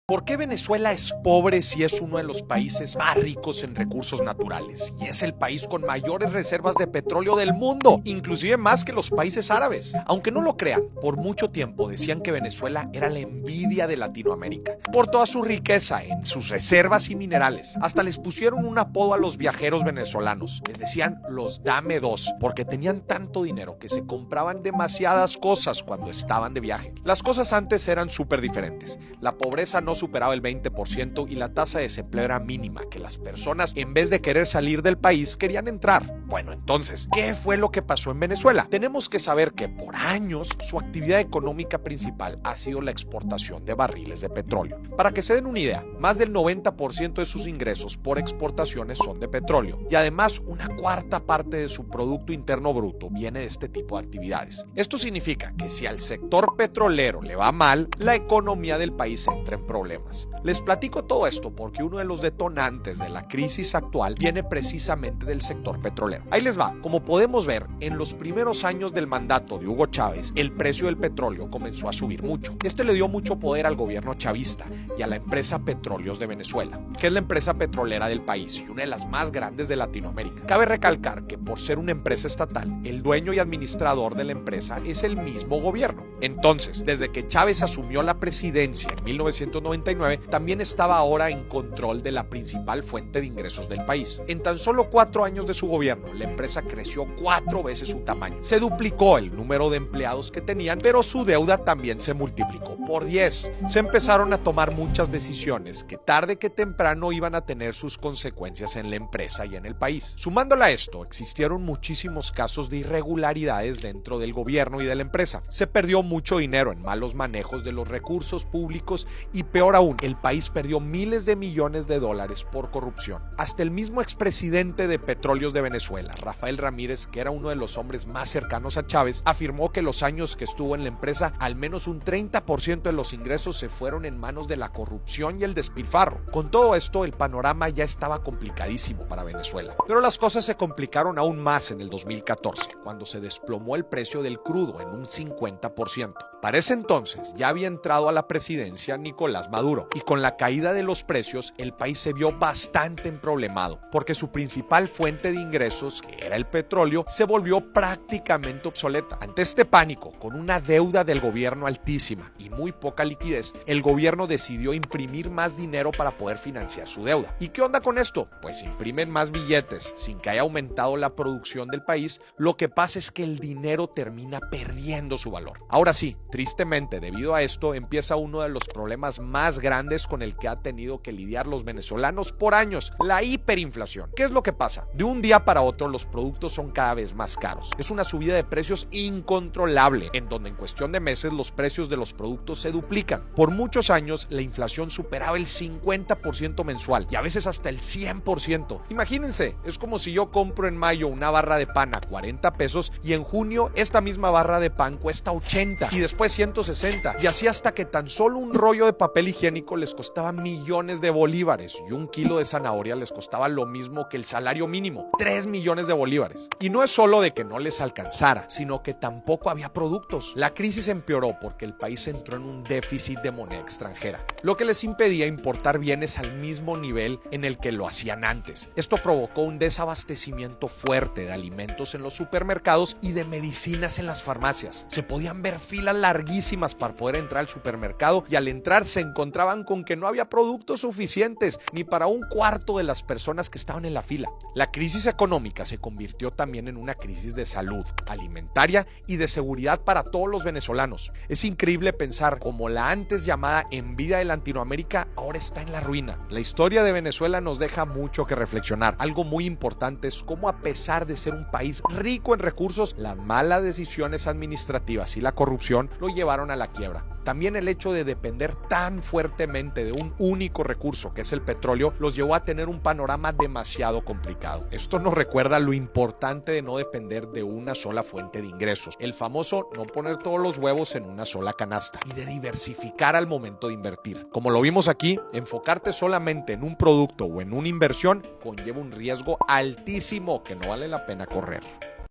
¿Por qué Venezuela es pobre si es uno de los países más ricos en recursos naturales? Y es el país con mayores reservas de petróleo del mundo, inclusive más que los países árabes. Aunque no lo crean, por mucho tiempo decían que Venezuela era la envidia de Latinoamérica, por toda su riqueza en sus reservas y minerales. Hasta les pusieron un apodo a los viajeros venezolanos. Les decían los Dame Dos, porque tenían tanto dinero que se compraban demasiadas cosas cuando estaban de viaje. Las cosas antes eran súper diferentes. La pobreza no superaba el 20% y la tasa de desempleo era mínima, que las personas, en vez de querer salir del país, querían entrar. Bueno, entonces, ¿qué fue lo que pasó en Venezuela? Tenemos que saber que por años su actividad económica principal ha sido la exportación de barriles de petróleo. Para que se den una idea, más del 90% de sus ingresos por exportaciones son de petróleo y además una cuarta parte de su Producto Interno Bruto viene de este tipo de actividades. Esto significa que si al sector petrolero le va mal, la economía del país entra en problemas. Les platico todo esto porque uno de los detonantes de la crisis actual viene precisamente del sector petrolero. Ahí les va. Como podemos ver, en los primeros años del mandato de Hugo Chávez, el precio del petróleo comenzó a subir mucho. Este le dio mucho poder al gobierno chavista y a la empresa Petróleos de Venezuela, que es la empresa petrolera del país y una de las más grandes de Latinoamérica. Cabe recalcar que por ser una empresa estatal, el dueño y administrador de la empresa es el mismo gobierno. Entonces, desde que Chávez asumió la presidencia en 1999, también estaba ahora en control de la principal fuente de ingresos del país. En tan solo 4 años de su gobierno, la empresa creció 4 veces su tamaño. Se duplicó el número de empleados que tenían, pero su deuda también se multiplicó por 10. Se empezaron a tomar muchas decisiones que tarde que temprano iban a tener sus consecuencias en la empresa y en el país. Sumándole a esto, existieron muchísimos casos de irregularidades dentro del gobierno y de la empresa. Se perdió mucho dinero en malos manejos de los recursos públicos y peor aún, el país perdió miles de millones de dólares por corrupción. Hasta el mismo expresidente de Petróleos de Venezuela, Rafael Ramírez, que era uno de los hombres más cercanos a Chávez, afirmó que los años que estuvo en la empresa, al menos un 30% de los ingresos se fueron en manos de la corrupción y el despilfarro. Con todo esto, el panorama ya estaba complicadísimo para Venezuela. Pero las cosas se complicaron aún más en el 2014, cuando se desplomó el precio del crudo en un 50%. Para ese entonces ya había entrado a la presidencia Nicolás Maduro y con la caída de los precios el país se vio bastante emproblemado porque su principal fuente de ingresos, que era el petróleo, se volvió prácticamente obsoleta. Ante este pánico, con una deuda del gobierno altísima y muy poca liquidez, el gobierno decidió imprimir más dinero para poder financiar su deuda. ¿Y qué onda con esto? Pues imprimen más billetes sin que haya aumentado la producción del país. Lo que pasa es que el dinero termina perdiendo su valor. Ahora sí, tristemente, debido a esto, empieza uno de los problemas más grandes con el que ha tenido que lidiar los venezolanos por años, la hiperinflación. ¿Qué es lo que pasa? De un día para otro los productos son cada vez más caros. Es una subida de precios incontrolable, en donde en cuestión de meses los precios de los productos se duplican. Por muchos años la inflación superaba el 50% mensual y a veces hasta el 100%. Imagínense, es como si yo compro en mayo una barra de pan a 40 pesos y en junio esta misma barra de pan cuesta 80 y después 160 y así hasta que tan solo un rollo de papel higiénico les costaba millones de bolívares y un kilo de zanahoria les costaba lo mismo que el salario mínimo, 3 millones de bolívares. Y no es solo de que no les alcanzara, sino que tampoco había productos. La crisis empeoró porque el país entró en un déficit de moneda extranjera, lo que les impedía importar bienes al mismo nivel en el que lo hacían antes. Esto provocó un desabastecimiento fuerte de alimentos en los supermercados y de medicinas en las farmacias. Se podían ver filas larguísimas para poder entrar al supermercado y al entrar se encontraban con que no había productos suficientes ni para un cuarto de las personas que estaban en la fila. La crisis económica se convirtió también en una crisis de salud, alimentaria y de seguridad para todos los venezolanos. Es increíble pensar cómo la antes llamada envidia de Latinoamérica ahora está en la ruina. La historia de Venezuela nos deja mucho que reflexionar. Algo muy importante es cómo, a pesar de ser un país rico en recursos, las malas decisiones administrativas y la corrupción lo llevaron a la quiebra. También el hecho de depender tan fuertemente de un único recurso, que es el petróleo, los llevó a tener un panorama demasiado complicado. Esto nos recuerda lo importante de no depender de una sola fuente de ingresos, el famoso no poner todos los huevos en una sola canasta, y de diversificar al momento de invertir. Como lo vimos aquí, enfocarte solamente en un producto o en una inversión conlleva un riesgo altísimo que no vale la pena correr.